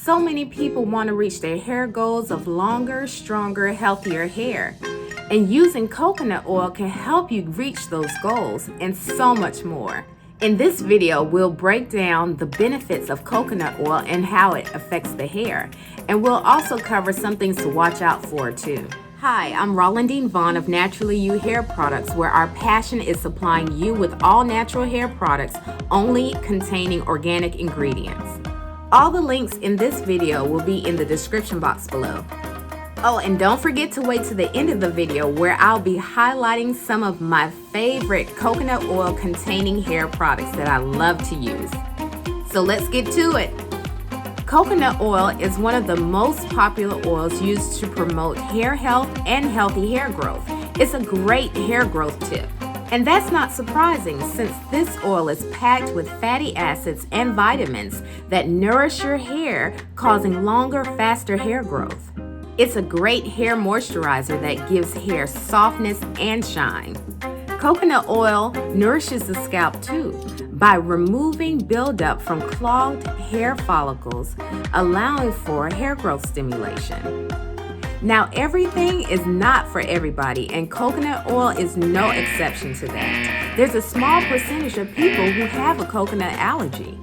So many people want to reach their hair goals of longer, stronger, healthier hair. And using coconut oil can help you reach those goals and so much more. In this video, we'll break down the benefits of coconut oil and how it affects the hair. And we'll also cover some things to watch out for too. Hi, I'm Rolandine Vaughn of Naturally You Hair Products, where our passion is supplying you with all natural hair products only containing organic ingredients. All the links in this video will be in the description box below. Oh, and don't forget to wait to the end of the video where I'll be highlighting some of my favorite coconut oil containing hair products that I love to use. So let's get to it. Coconut oil is one of the most popular oils used to promote hair health and healthy hair growth. It's a great hair growth tip. And that's not surprising since this oil is packed with fatty acids and vitamins that nourish your hair, causing longer, faster hair growth. It's a great hair moisturizer that gives hair softness and shine. Coconut oil nourishes the scalp too by removing buildup from clogged hair follicles, allowing for hair growth stimulation. Now, everything is not for everybody, and coconut oil is no exception to that. There's a small percentage of people who have a coconut allergy.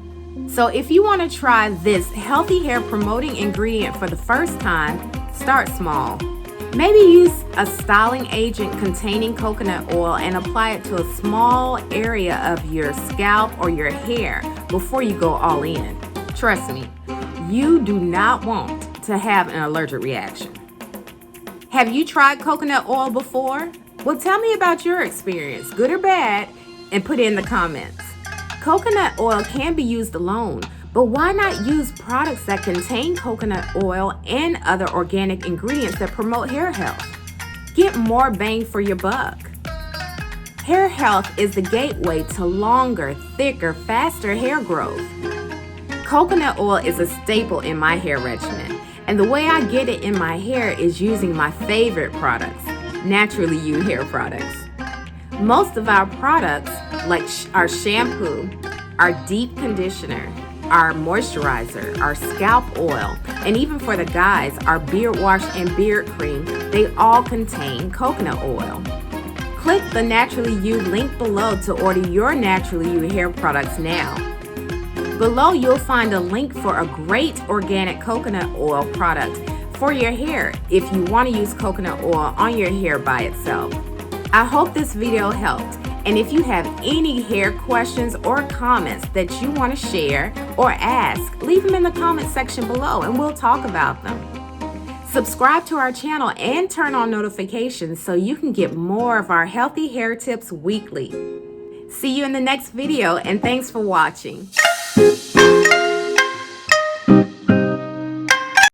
So if you want to try this healthy hair promoting ingredient for the first time, start small. Maybe use a styling agent containing coconut oil and apply it to a small area of your scalp or your hair before you go all in. Trust me, you do not want to have an allergic reaction. Have you tried coconut oil before? Well, tell me about your experience, good or bad, and put it in the comments. Coconut oil can be used alone, but why not use products that contain coconut oil and other organic ingredients that promote hair health? Get more bang for your buck. Hair health is the gateway to longer, thicker, faster hair growth. Coconut oil is a staple in my hair regimen, and the way I get it in my hair is using my favorite products, Naturally You Hair Products. Most of our products, like our shampoo, our deep conditioner, our moisturizer, our scalp oil, and even for the guys, our beard wash and beard cream, they all contain coconut oil. Click the Naturally You link below to order your Naturally You hair products now. Below, you'll find a link for a great organic coconut oil product for your hair if you want to use coconut oil on your hair by itself. I hope this video helped. And if you have any hair questions or comments that you want to share or ask, leave them in the comment section below and we'll talk about them. Subscribe to our channel and turn on notifications so you can get more of our healthy hair tips weekly. See you in the next video, and thanks for watching.